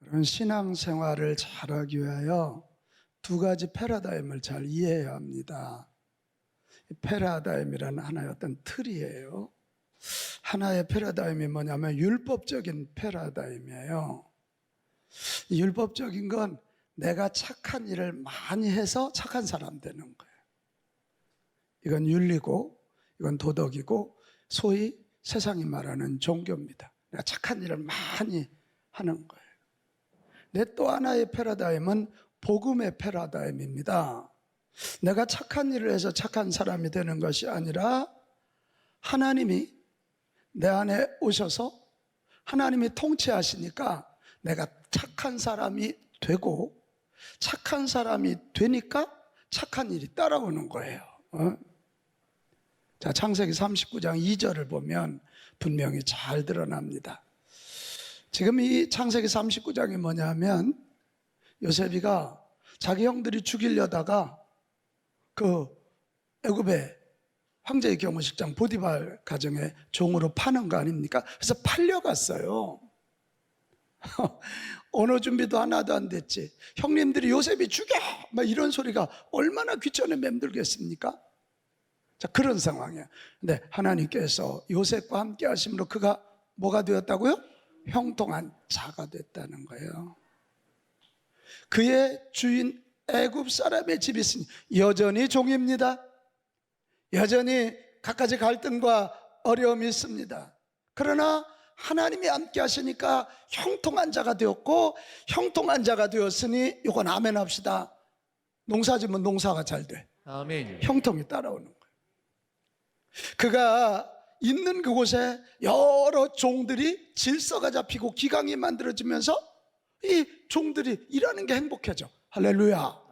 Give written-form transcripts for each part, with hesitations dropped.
그런 신앙생활을 잘하기 위하여 두 가지 패러다임을 잘 이해해야 합니다. 패러다임이라는 하나의 어떤 틀이에요. 하나의 패러다임이 뭐냐면 율법적인 패러다임이에요. 이 율법적인 건 내가 착한 일을 많이 해서 착한 사람 되는 거예요. 이건 윤리고 이건 도덕이고 소위 세상이 말하는 종교입니다. 내가 착한 일을 많이 하는 거예요. 근데 또 하나의 패러다임은 복음의 패러다임입니다. 내가 착한 일을 해서 착한 사람이 되는 것이 아니라 하나님이 내 안에 오셔서 하나님이 통치하시니까 내가 착한 사람이 되고 착한 사람이 되니까 착한 일이 따라오는 거예요. 자, 창세기 39장 2절을 보면 분명히 잘 드러납니다. 지금 이 창세기 39장이 뭐냐면 요셉이가 자기 형들이 죽이려다가 그 애굽의 황제의 경호식장 보디발 가정의 종으로 파는 거 아닙니까? 그래서 팔려갔어요. 언어 준비도 하나도 안 됐지. 형님들이 요셉이 죽여! 막 이런 소리가 얼마나 귀천에 맴돌겠습니까? 자, 그런 상황이에요. 근데 하나님께서 요셉과 함께 하심으로 그가 뭐가 되었다고요? 형통한 자가 됐다는 거예요. 그의 주인 애굽 사람의 집이 있으니 여전히 종입니다. 여전히 갖가지 갈등과 어려움이 있습니다. 그러나 하나님이 함께 하시니까 형통한 자가 되었고 형통한 자가 되었으니 이건 아멘 합시다. 농사 지면 농사가 잘 돼. 아멘. 형통이 따라오는 거예요. 그가 있는 그곳에 여러 종들이 질서가 잡히고 기강이 만들어지면서 이 종들이 일하는 게 행복해져. 할렐루야.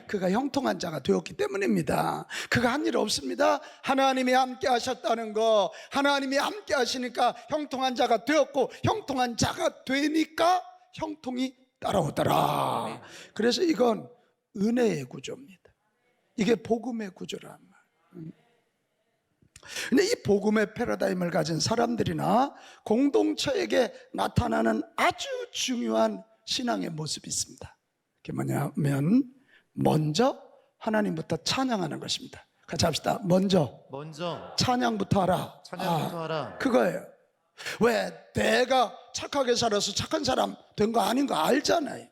그가 형통한 자가 되었기 때문입니다. 그가 한 일 없습니다. 하나님이 함께 하셨다는 거, 하나님이 함께 하시니까 형통한 자가 되었고 형통한 자가 되니까 형통이 따라오더라. 그래서 이건 은혜의 구조입니다. 이게 복음의 구조란 말이에요. 근데 이 복음의 패러다임을 가진 사람들이나 공동체에게 나타나는 아주 중요한 신앙의 모습이 있습니다. 그게 뭐냐면 먼저 하나님부터 찬양하는 것입니다. 같이 합시다. 먼저 찬양부터 하라. 하라. 그거예요. 왜? 내가 착하게 살아서 착한 사람 된 거 아닌 거 알잖아요.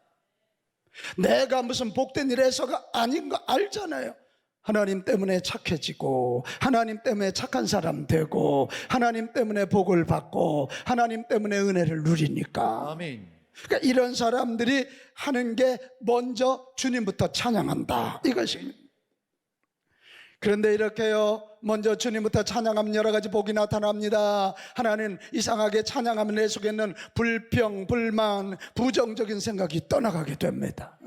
내가 무슨 복된 일 해서가 아닌 거 알잖아요. 하나님 때문에 착해지고 하나님 때문에 착한 사람 되고 하나님 때문에 복을 받고 하나님 때문에 은혜를 누리니까. 아멘. 그러니까 이런 사람들이 하는 게 먼저 주님부터 찬양한다 이것입니다. 그런데 이렇게요, 먼저 주님부터 찬양하면 여러 가지 복이 나타납니다. 하나님 이상하게 찬양하면 내 속에 있는 불평, 불만, 부정적인 생각이 떠나가게 됩니다.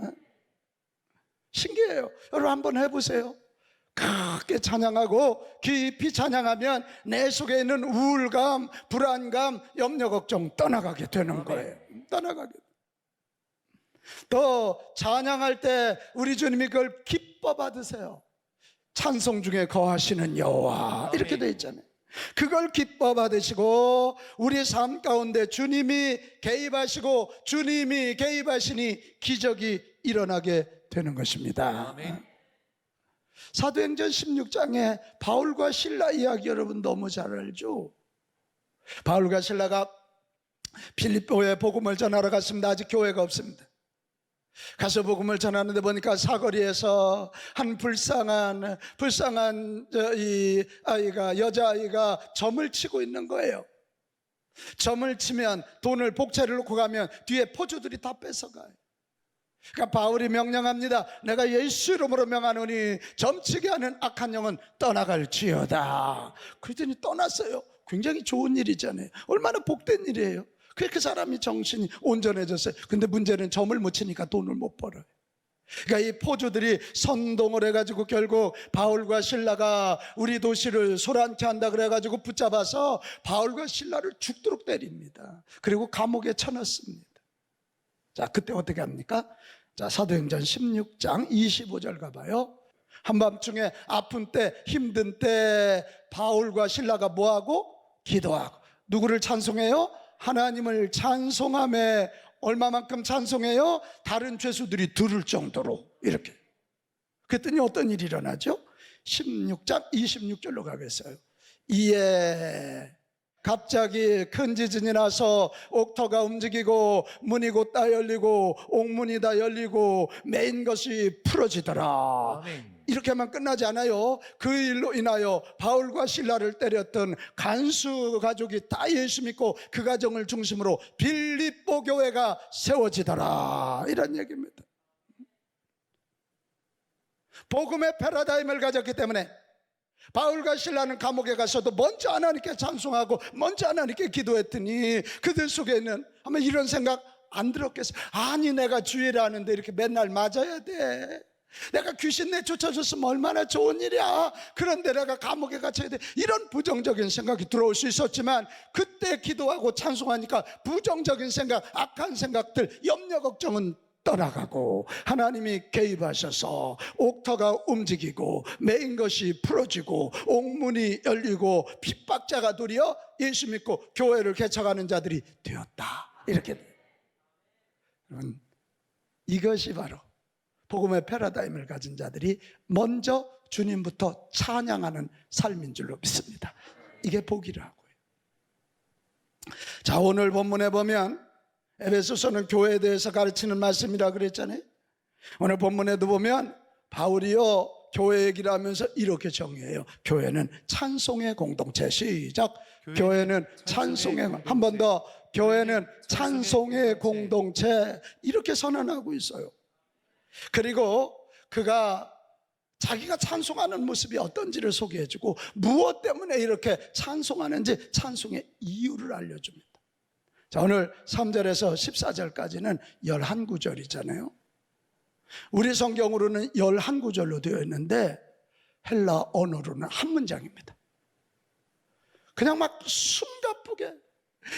신기해요. 여러분 한번 해보세요. 크게 찬양하고 깊이 찬양하면 내 속에 있는 우울감, 불안감, 염려, 걱정 떠나가게 되는 거예요. 떠나가게. 또 찬양할 때 우리 주님이 그걸 기뻐 받으세요. 찬송 중에 거하시는 여호와 이렇게 돼 있잖아요. 그걸 기뻐 받으시고 우리 삶 가운데 주님이 개입하시고 주님이 개입하시니 기적이 일어나게 되는 것입니다. 아멘. 사도행전 16장에 바울과 실라 이야기 여러분 너무 잘 알죠? 바울과 실라가 필립보에 복음을 전하러 갔습니다. 아직 교회가 없습니다. 가서 복음을 전하는데 보니까 사거리에서 한 불쌍한 이 아이가, 여자아이가 점을 치고 있는 거예요. 점을 치면 돈을 복채를 놓고 가면 뒤에 포주들이 다 뺏어가요. 그러니까 바울이 명령합니다. 내가 예수 이름으로 명하노니 점치게 하는 악한 영은 떠나갈지어다. 그랬더니 떠났어요. 굉장히 좋은 일이잖아요. 얼마나 복된 일이에요. 그 사람이 정신이 온전해졌어요. 근데 문제는 점을 못 치니까 돈을 못 벌어요. 그러니까 이 포주들이 선동을 해가지고 결국 바울과 실라가 우리 도시를 소란케 한다 그래가지고 붙잡아서 바울과 실라를 죽도록 때립니다. 그리고 감옥에 쳐넣습니다. 자, 그때 어떻게 합니까? 자, 사도행전 16장 25절 가봐요. 한밤중에 아픈 때, 힘든 때 바울과 실라가 뭐하고? 기도하고. 누구를 찬송해요? 하나님을 찬송하며 얼마만큼 찬송해요? 다른 죄수들이 들을 정도로 이렇게. 그랬더니 어떤 일이 일어나죠? 16장 26절로 가겠어요. 이에 갑자기 큰 지진이 나서 옥터가 움직이고 문이 곧 다 열리고 옥문이 다 열리고 메인 것이 풀어지더라. 아멘. 이렇게만 끝나지 않아요. 그 일로 인하여 바울과 실라를 때렸던 간수 가족이 다 예수 믿고 그 가정을 중심으로 빌립보 교회가 세워지더라. 이런 얘기입니다. 복음의 패러다임을 가졌기 때문에 바울과 실라는 감옥에 가서도 먼저 하나님께 찬송하고 먼저 하나님께 기도했더니 그들 속에는 아마 이런 생각 안 들었겠어요. 아니, 내가 주의를 하는데 이렇게 맨날 맞아야 돼. 내가 귀신 내쫓아줬으면 얼마나 좋은 일이야. 그런데 내가 감옥에 갇혀야 돼. 이런 부정적인 생각이 들어올 수 있었지만 그때 기도하고 찬송하니까 부정적인 생각, 악한 생각들, 염려 걱정은 떠나가고 하나님이 개입하셔서 옥터가 움직이고 메인 것이 풀어지고 옥문이 열리고 핍박자가 도리어 예수 믿고 교회를 개척하는 자들이 되었다. 이렇게 돼요. 여러분, 이것이 바로 복음의 패러다임을 가진 자들이 먼저 주님부터 찬양하는 삶인 줄로 믿습니다. 이게 복이라고요. 자, 오늘 본문에 보면 에베소서는 교회에 대해서 가르치는 말씀이라 그랬잖아요. 오늘 본문에도 보면 바울이요 교회 얘기를 하면서 이렇게 정의해요. 교회는 찬송의 공동체. 시작. 교회는 찬송의, 한 번 더, 교회는 찬송의 공동체. 이렇게 선언하고 있어요. 그리고 그가 자기가 찬송하는 모습이 어떤지를 소개해주고 무엇 때문에 이렇게 찬송하는지 찬송의 이유를 알려줍니다. 자, 오늘 3절에서 14절까지는 11구절이잖아요. 우리 성경으로는 11구절로 되어 있는데 헬라 언어로는 한 문장입니다. 그냥 막 숨가쁘게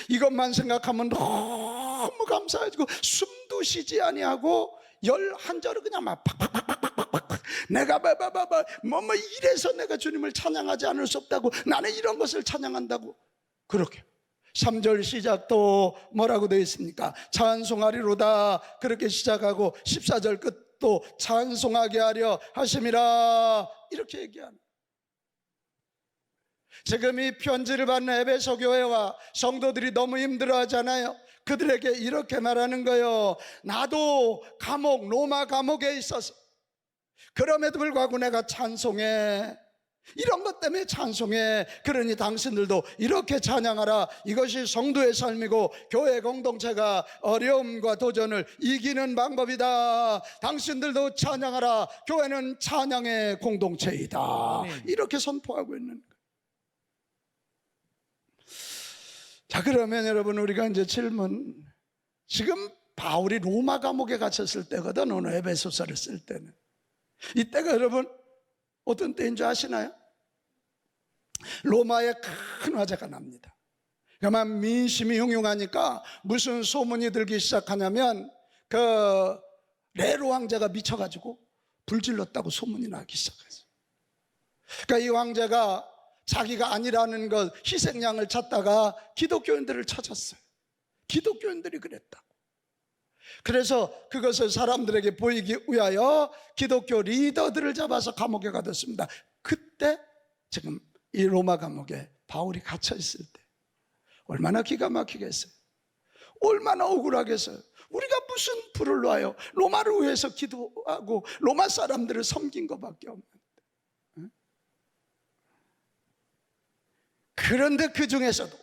이것만 생각하면 너무 감사해지고 숨도 쉬지 아니하고 11절을 그냥 막 팍팍팍팍팍팍 내가 뭐 이래서 내가 주님을 찬양하지 않을 수 없다고, 나는 이런 것을 찬양한다고. 그렇게 3절 시작도 뭐라고 되어 있습니까? 찬송하리로다 그렇게 시작하고 14절 끝도 찬송하게 하려 하심이라 이렇게 얘기하는. 지금 이 편지를 받는 에베소 교회와 성도들이 너무 힘들어하잖아요. 그들에게 이렇게 말하는 거예요. 나도 감옥, 로마 감옥에 있어서 그럼에도 불구하고 내가 찬송해. 이런 것 때문에 찬송해. 그러니 당신들도 이렇게 찬양하라. 이것이 성도의 삶이고 교회 공동체가 어려움과 도전을 이기는 방법이다. 당신들도 찬양하라. 교회는 찬양의 공동체이다. 이렇게 선포하고 있는 거예요. 자, 그러면 여러분, 우리가 이제 질문, 지금 바울이 로마 감옥에 갇혔을 때거든. 오늘 에베소서를 쓸 때는 이때가 여러분 어떤 때인 줄 아시나요? 로마에 큰 화재가 납니다. 그러니까 민심이 흉흉하니까 무슨 소문이 들기 시작하냐면 그 네로 황제가 미쳐가지고 불질렀다고 소문이 나기 시작했어요. 그러니까 이 황제가 자기가 아니라는 것, 희생양을 찾다가 기독교인들을 찾았어요. 기독교인들이 그랬다고. 그래서 그것을 사람들에게 보이기 위하여 기독교 리더들을 잡아서 감옥에 가뒀습니다. 그때 지금 이 로마 감옥에 바울이 갇혀 있을 때 얼마나 기가 막히겠어요. 얼마나 억울하겠어요. 우리가 무슨 불을 놔요. 로마를 위해서 기도하고 로마 사람들을 섬긴 것밖에 없는데. 그런데 그 중에서도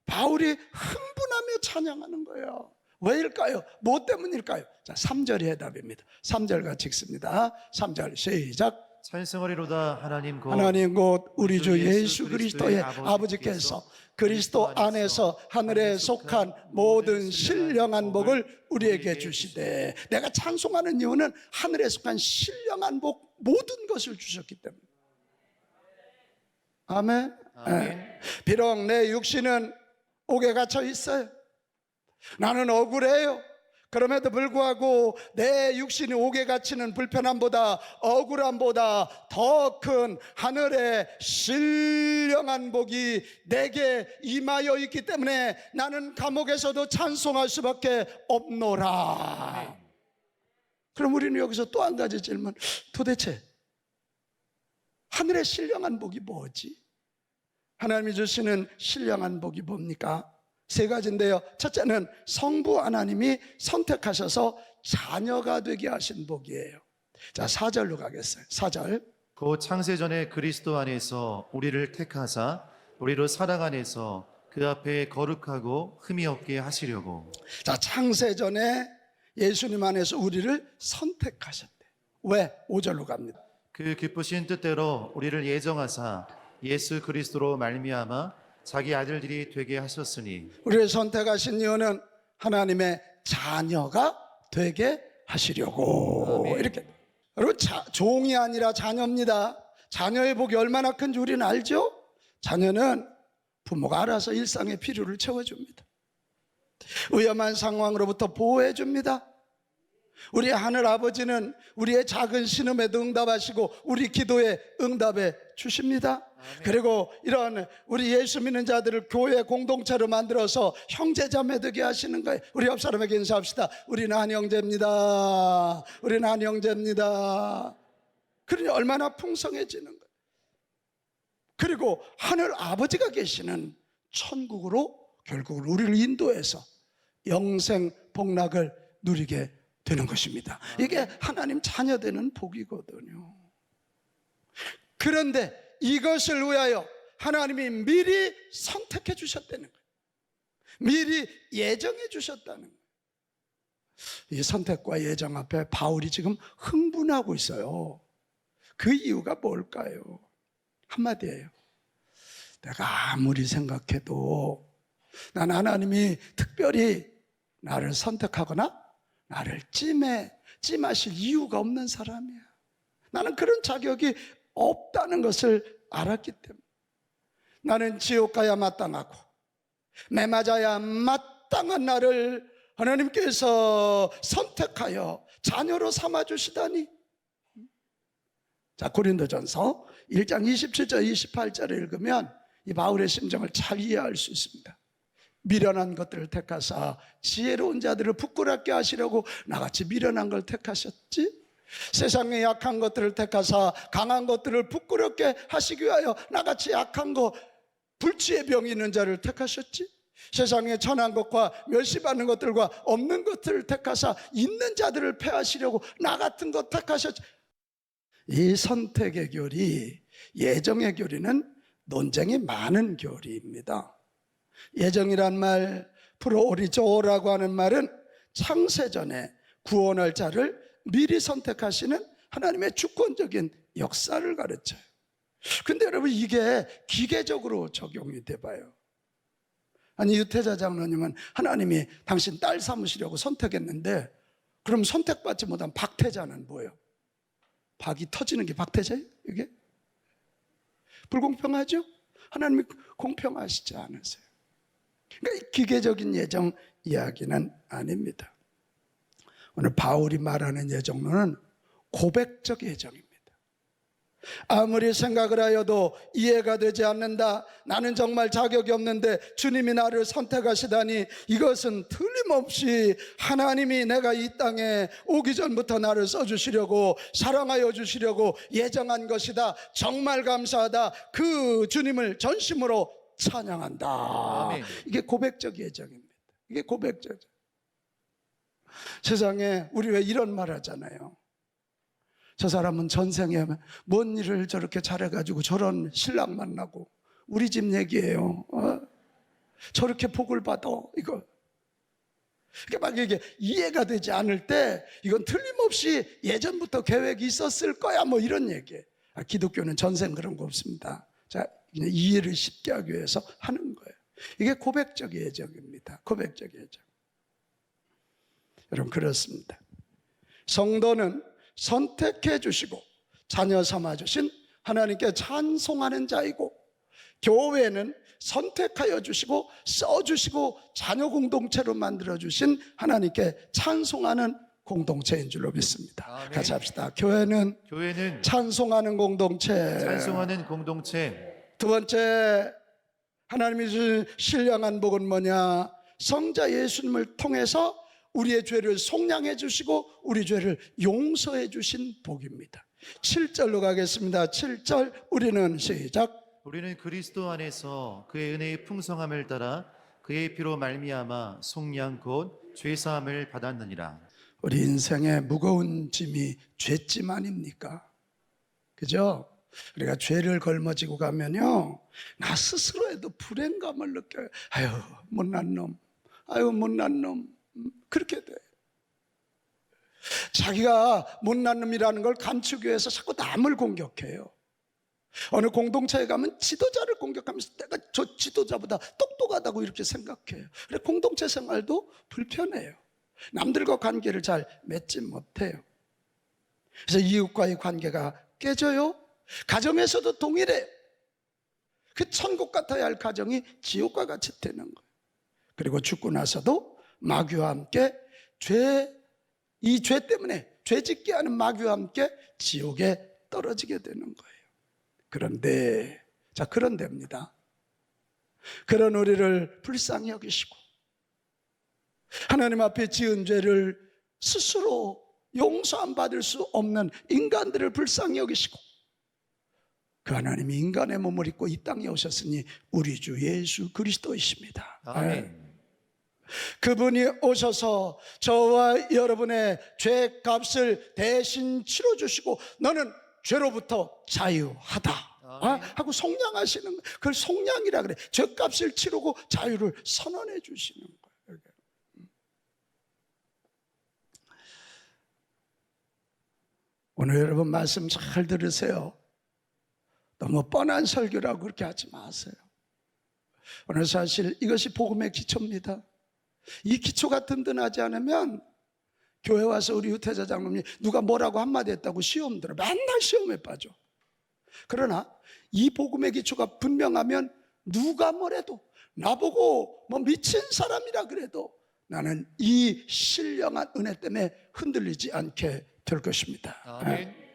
바울이 흥분하며 찬양하는 거예요. 왜일까요? 뭐 때문일까요? 자, 3절이 해답입니다. 3절 같이 읽습니다. 3절 시작. 찬송하리로다 하나님 곧 우리 주 예수 그리스도의 아버지께서 그리스도 안에서 하늘에 속한 모든 신령한 복을 우리에게 주시되. 내가 찬송하는 이유는 하늘에 속한 신령한 복, 모든 것을 주셨기 때문에. 아멘. 네. 비록 내 육신은 옥에 갇혀 있어요. 나는 억울해요. 그럼에도 불구하고 내 육신이 옥에 갇히는 불편함보다 억울함보다 더 큰 하늘의 신령한 복이 내게 임하여 있기 때문에 나는 감옥에서도 찬송할 수밖에 없노라. 그럼 우리는 여기서 또 한 가지 질문, 도대체 하늘의 신령한 복이 뭐지? 하나님이 주시는 신령한 복이 뭡니까? 세 가지인데요. 첫째는 성부 하나님이 선택하셔서 자녀가 되게 하신 복이에요. 자, 4절로 가겠어요. 4절. 곧 창세전에 그리스도 안에서 우리를 택하사 우리로 사랑 안에서 그 앞에 거룩하고 흠이 없게 하시려고. 자, 창세전에 예수님 안에서 우리를 선택하셨대. 왜? 5절로 갑니다. 그 기쁘신 뜻대로 우리를 예정하사 예수 그리스도로 말미암아 자기 아들들이 되게 하셨으니. 우리를 선택하신 이유는 하나님의 자녀가 되게 하시려고. 아멘. 이렇게. 여러분, 종이 아니라 자녀입니다. 자녀의 복이 얼마나 큰지 우리는 알죠? 자녀는 부모가 알아서 일상의 필요를 채워줍니다. 위험한 상황으로부터 보호해줍니다. 우리 하늘 아버지는 우리의 작은 신음에도 응답하시고 우리 기도에 응답해 주십니다. 그리고 이런 우리 예수 믿는 자들을 교회 공동체로 만들어서 형제자매 되게 하시는 거예요. 우리 옆 사람에게 인사합시다. 우리는 한 형제입니다. 우리는 한 형제입니다. 그러니 얼마나 풍성해지는 거예요. 그리고 하늘 아버지가 계시는 천국으로 결국은 우리를 인도해서 영생 복락을 누리게 되는 것입니다. 이게 하나님 자녀 되는 복이거든요. 그런데 이것을 위하여 하나님이 미리 선택해 주셨다는 거예요. 미리 예정해 주셨다는 거예요. 이 선택과 예정 앞에 바울이 지금 흥분하고 있어요. 그 이유가 뭘까요? 한마디예요. 내가 아무리 생각해도 난 하나님이 특별히 나를 선택하거나 나를 찜하실 이유가 없는 사람이야. 나는 그런 자격이 없다는 것을 알았기 때문에 나는 지옥 가야 마땅하고 매맞아야 마땅한 나를 하나님께서 선택하여 자녀로 삼아주시다니. 자, 고린도전서 1장 27절 28절을 읽으면 이 바울의 심정을 잘 이해할 수 있습니다. 미련한 것들을 택하사 지혜로운 자들을 부끄럽게 하시려고 나같이 미련한 걸 택하셨지. 세상에 약한 것들을 택하사 강한 것들을 부끄럽게 하시기 위하여 나같이 약한 것, 불치의 병이 있는 자를 택하셨지. 세상에 천한 것과 멸시받는 것들과 없는 것들을 택하사 있는 자들을 패하시려고 나 같은 것 택하셨지. 이 선택의 교리, 예정의 교리는 논쟁이 많은 교리입니다. 예정이란 말, 프로오리조라고 하는 말은 창세전에 구원할 자를 미리 선택하시는 하나님의 주권적인 역사를 가르쳐요. 근데 여러분, 이게 기계적으로 적용이 돼봐요. 아니, 유태자 장로님은 하나님이 당신 딸 삼으시려고 선택했는데 그럼 선택받지 못한 박태자는 뭐예요? 박이 터지는 게 박태자예요? 이게? 불공평하죠? 하나님이 공평하시지 않으세요. 그러니까 기계적인 예정 이야기는 아닙니다. 오늘 바울이 말하는 예정론은 고백적 예정입니다. 아무리 생각을 하여도 이해가 되지 않는다. 나는 정말 자격이 없는데 주님이 나를 선택하시다니. 이것은 틀림없이 하나님이 내가 이 땅에 오기 전부터 나를 써주시려고, 사랑하여 주시려고 예정한 것이다. 정말 감사하다. 그 주님을 전심으로 찬양한다. 아멘. 이게 고백적 예정입니다. 이게 고백적. 세상에 우리 왜 이런 말 하잖아요. 저 사람은 전생에 뭔 일을 저렇게 잘해가지고 저런 신랑 만나고, 우리 집 얘기예요. 저렇게 복을 받아. 이거. 그러니까 막 이게 이해가 되지 않을 때 이건 틀림없이 예전부터 계획이 있었을 거야, 뭐 이런 얘기예요. 기독교는 전생 그런 거 없습니다. 자, 그냥 이해를 쉽게 하기 위해서 하는 거예요. 이게 고백적 예정입니다. 고백적 예정. 여러분, 그렇습니다. 성도는 선택해 주시고 자녀 삼아 주신 하나님께 찬송하는 자이고, 교회는 선택하여 주시고 써주시고 자녀 공동체로 만들어주신 하나님께 찬송하는 공동체인 줄로 믿습니다. 아멘. 같이 합시다. 교회는 찬송하는 공동체. 찬송하는 공동체. 두 번째, 하나님이 주신 신령한 복은 뭐냐? 성자 예수님을 통해서 우리의 죄를 속량해 주시고 우리 죄를 용서해 주신 복입니다. 7절로 가겠습니다. 7절 우리는 시작. 우리는 그리스도 안에서 그의 은혜의 풍성함을 따라 그의 피로 말미암아 속량 곧 죄사함을 받았느니라. 우리 인생의 무거운 짐이 죄짐 아닙니까? 그죠? 우리가 죄를 걸머지고 가면요, 나 스스로에도 불행감을 느껴요. 아유, 못난 놈, 아유, 못난 놈. 그렇게 돼. 자기가 못난 놈이라는 걸 감추기 위해서 자꾸 남을 공격해요. 어느 공동체에 가면 지도자를 공격하면서 내가 저 지도자보다 똑똑하다고 이렇게 생각해요. 그래서 공동체 생활도 불편해요. 남들과 관계를 잘 맺지 못해요. 그래서 이웃과의 관계가 깨져요. 가정에서도 동일해요. 그 천국 같아야 할 가정이 지옥과 같이 되는 거예요. 그리고 죽고 나서도 마귀와 함께 이 죄 때문에 죄 짓게 하는 마귀와 함께 지옥에 떨어지게 되는 거예요. 그런데입니다. 그런 우리를 불쌍히 여기시고 하나님 앞에 지은 죄를 스스로 용서 안 받을 수 없는 인간들을 불쌍히 여기시고 그 하나님이 인간의 몸을 입고 이 땅에 오셨으니 우리 주 예수 그리스도이십니다. 아멘. 그분이 오셔서 저와 여러분의 죄값을 대신 치러주시고 너는 죄로부터 자유하다 하고 속량하시는 거예요. 그걸 속량이라 그래. 죄값을 치르고 자유를 선언해 주시는 거예요. 오늘 여러분 말씀 잘 들으세요. 너무 뻔한 설교라고 그렇게 하지 마세요. 오늘 사실 이것이 복음의 기초입니다. 이 기초가 든든하지 않으면 교회 와서 우리 유태자 장로님이 누가 뭐라고 한마디 했다고 시험 들어. 맨날 시험에 빠져. 그러나 이 복음의 기초가 분명하면 누가 뭐래도 나보고 뭐 미친 사람이라 그래도 나는 이 신령한 은혜 때문에 흔들리지 않게 될 것입니다. 아멘.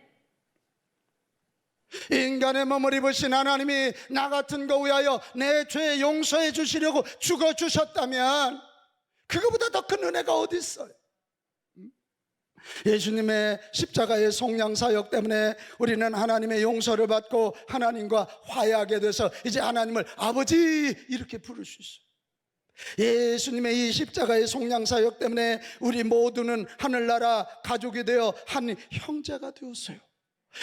인간의 몸을 입으신 하나님이 나 같은 거 위하여 내 죄 용서해 주시려고 죽어주셨다면 그거보다 더 큰 은혜가 어디 있어요? 예수님의 십자가의 속량 사역 때문에 우리는 하나님의 용서를 받고 하나님과 화해하게 돼서 이제 하나님을 아버지 이렇게 부를 수 있어요. 예수님의 이 십자가의 속량 사역 때문에 우리 모두는 하늘나라 가족이 되어 한 형제가 되었어요.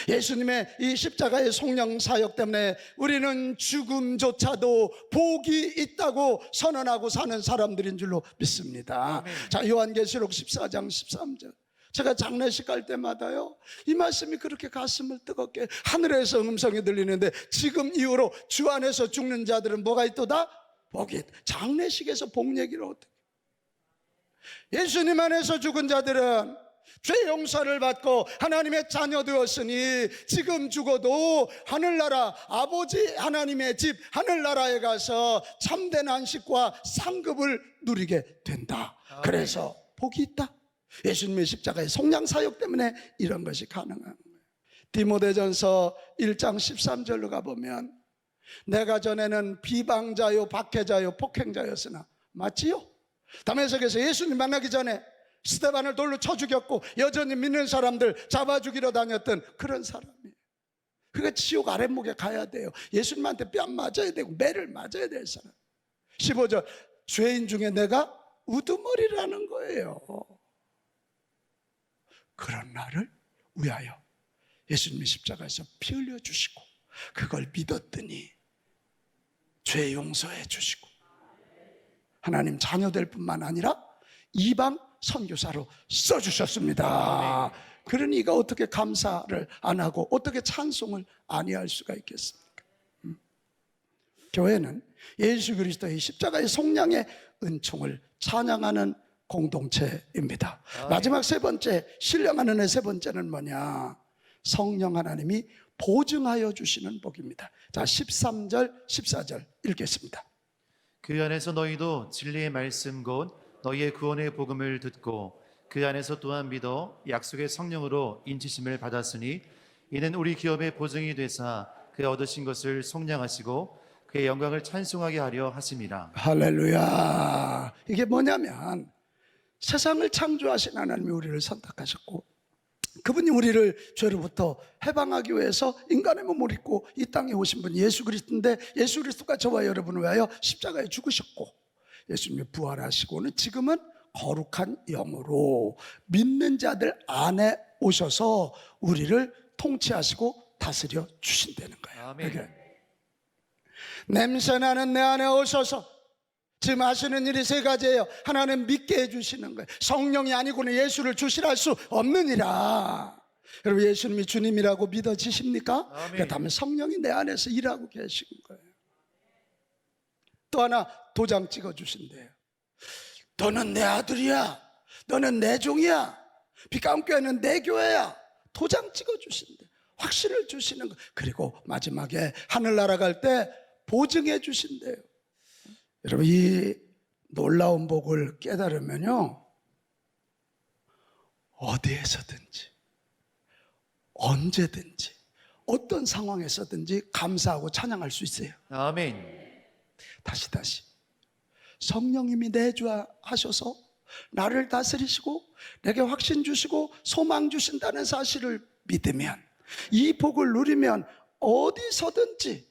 예수님의 이 십자가의 속량 사역 때문에 우리는 죽음조차도 복이 있다고 선언하고 사는 사람들인 줄로 믿습니다. 자, 요한계시록 14장 13절. 제가 장례식 갈 때마다요 이 말씀이 그렇게 가슴을 뜨겁게 하늘에서 음성이 들리는데 지금 이후로 주 안에서 죽는 자들은 뭐가 있도다? 복이 있다. 장례식에서 복 얘기를 어떻게 예수님 안에서 죽은 자들은 죄 용서를 받고 하나님의 자녀 되었으니 지금 죽어도 하늘나라 아버지 하나님의 집 하늘나라에 가서 참된 안식과 상급을 누리게 된다. 그래서 복이 있다. 예수님의 십자가의 속량 사역 때문에 이런 것이 가능한 거예요. 디모데전서 1장 13절로 가보면 내가 전에는 비방자요 박해자요 폭행자였으나 맞지요? 다메섹에서 예수님 만나기 전에 스데반을 돌로 쳐 죽였고 여전히 믿는 사람들 잡아 죽이러 다녔던 그런 사람이에요. 그러니까 지옥 아랫목에 가야 돼요. 예수님한테 뺨 맞아야 되고 매를 맞아야 될 사람. 15절 죄인 중에 내가 우두머리라는 거예요. 그런 나를 위하여 예수님이 십자가에서 피 흘려주시고 그걸 믿었더니 죄 용서해 주시고 하나님 자녀 될 뿐만 아니라 이방 선교사로 써주셨습니다. 그러니 이가 어떻게 감사를 안 하고 어떻게 찬송을 아니할 수가 있겠습니까? 교회는 예수 그리스도의 십자가의 속량의 은총을 찬양하는 공동체입니다. 마지막 세 번째, 신령한 은혜 세 번째는 뭐냐? 성령 하나님이 보증하여 주시는 복입니다. 자, 13절, 14절 읽겠습니다. 그 안에서 너희도 진리의 말씀 곧 너희의 구원의 복음을 듣고 그 안에서 또한 믿어 약속의 성령으로 인치심을 받았으니 이는 우리 기업의 보증이 되사 그 얻으신 것을 속량하시고 그의 영광을 찬송하게 하려 하심이라. 할렐루야. 이게 뭐냐면 세상을 창조하신 하나님이 우리를 선택하셨고 그분이 우리를 죄로부터 해방하기 위해서 인간의 몸을 입고 이 땅에 오신 분이 예수 그리스도인데, 예수 그리스도가 저와 여러분을 위하여 십자가에 죽으셨고 예수님이 부활하시고는 지금은 거룩한 영으로 믿는 자들 안에 오셔서 우리를 통치하시고 다스려 주신다는 거예요. 아멘. 그러니까 냄새나는 내 안에 오셔서 지금 하시는 일이 세 가지예요. 하나는 믿게 해주시는 거예요. 성령이 아니고는 예수를 주시라 할 수 없느니라. 여러분, 예수님이 주님이라고 믿어지십니까? 아멘. 그렇다면 성령이 내 안에서 일하고 계신 거예요. 또 하나 도장 찍어 주신대요. 너는 내 아들이야. 너는 내 종이야. 빛가운교회는 내 교회야. 도장 찍어 주신대. 확신을 주시는 거. 그리고 마지막에 하늘나라 갈 때 보증해 주신대요. 여러분, 이 놀라운 복을 깨달으면요, 어디에서든지 언제든지 어떤 상황에서든지 감사하고 찬양할 수 있어요. 아멘. 다시 성령님이 내주하셔서 나를 다스리시고 내게 확신 주시고 소망 주신다는 사실을 믿으면, 이 복을 누리면 어디서든지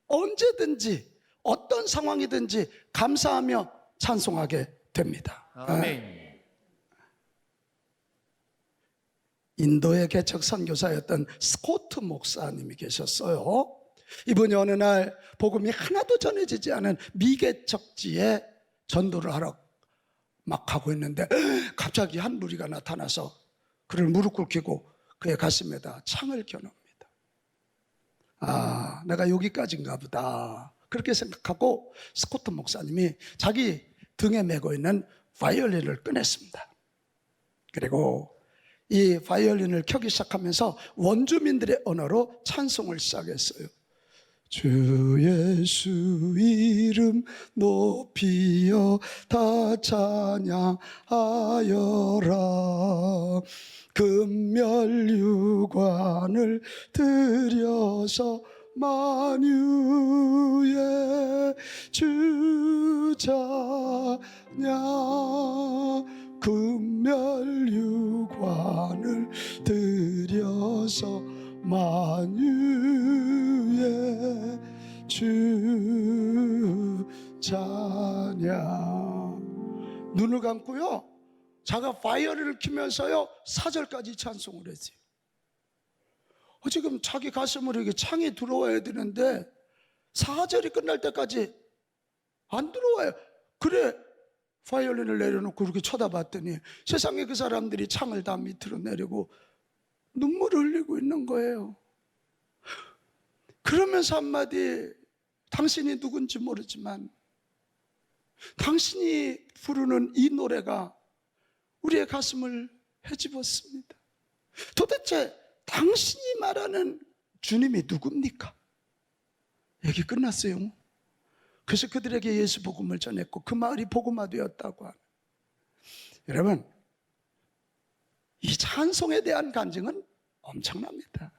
언제든지 어떤 상황이든지 감사하며 찬송하게 됩니다. 아멘. 인도의 개척 선교사였던 스코트 목사님이 계셨어요. 이분이 어느 날 복음이 하나도 전해지지 않은 미개척지에 전도를 하러 막 가고 있는데 갑자기 한 무리가 나타나서 그를 무릎 꿇히고 그의 가슴에다 창을 겨눕니다. 아, 내가 여기까지인가 보다, 그렇게 생각하고 스코트 목사님이 자기 등에 메고 있는 바이올린을 꺼냈습니다. 그리고 이 바이올린을 켜기 시작하면서 원주민들의 언어로 찬송을 시작했어요. 주 예수 이름 높이여 다 찬양하여라. 금멸유관을 들여서 만유의 주 찬양. 금멸유관을 들여서 만유의 주 찬양. 눈을 감고요, 자가 바이올린을 키면서요 4절까지 찬송을 했어요. 지금 자기 가슴으로 이게 창이 들어와야 되는데 4절이 끝날 때까지 안 들어와요. 그래 바이올린을 내려놓고 이렇게 쳐다봤더니 세상에 그 사람들이 창을 다 밑으로 내리고 눈물을 흘리고 있는 거예요. 그러면서 한마디, 당신이 누군지 모르지만 당신이 부르는 이 노래가 우리의 가슴을 헤집었습니다. 도대체 당신이 말하는 주님이 누굽니까? 얘기 끝났어요. 그래서 그들에게 예수 복음을 전했고 그 마을이 복음화되었다고 하는. 여러분, 이 찬송에 대한 간증은 엄청납니다.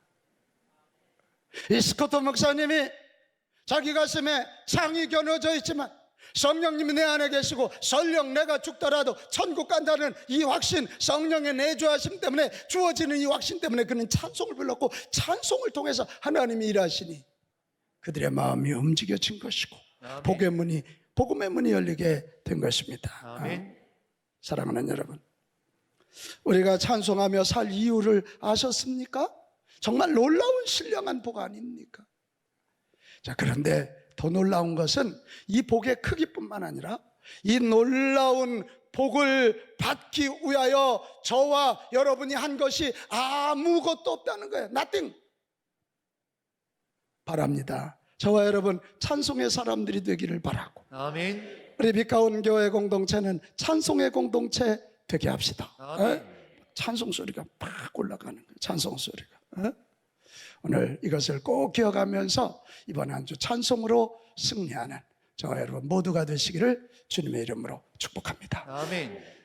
이 스코트 목사님이 자기 가슴에 창이 겨누어져 있지만 성령님이 내 안에 계시고 설령 내가 죽더라도 천국 간다는 이 확신, 성령의 내주하심 때문에 주어지는 이 확신 때문에 그는 찬송을 불렀고 찬송을 통해서 하나님이 일하시니 그들의 마음이 움직여진 것이고 아멘. 복음의 문이 열리게 된 것입니다. 아멘. 사랑하는 여러분, 우리가 찬송하며 살 이유를 아셨습니까? 정말 놀라운 신령한 복 아닙니까? 자, 그런데 더 놀라운 것은 이 복의 크기뿐만 아니라 이 놀라운 복을 받기 위하여 저와 여러분이 한 것이 아무것도 없다는 거예요. Nothing. 바랍니다. 저와 여러분 찬송의 사람들이 되기를 바라고, 아멘. 우리 빛가운 교회 공동체는 찬송의 공동체 되게 합시다. 아멘. 찬송 소리가 팍 올라가는 거예요. 찬송 소리가. 오늘 이것을 꼭 기억하면서 이번 한 주 찬송으로 승리하는 저와 여러분 모두가 되시기를 주님의 이름으로 축복합니다. 아멘.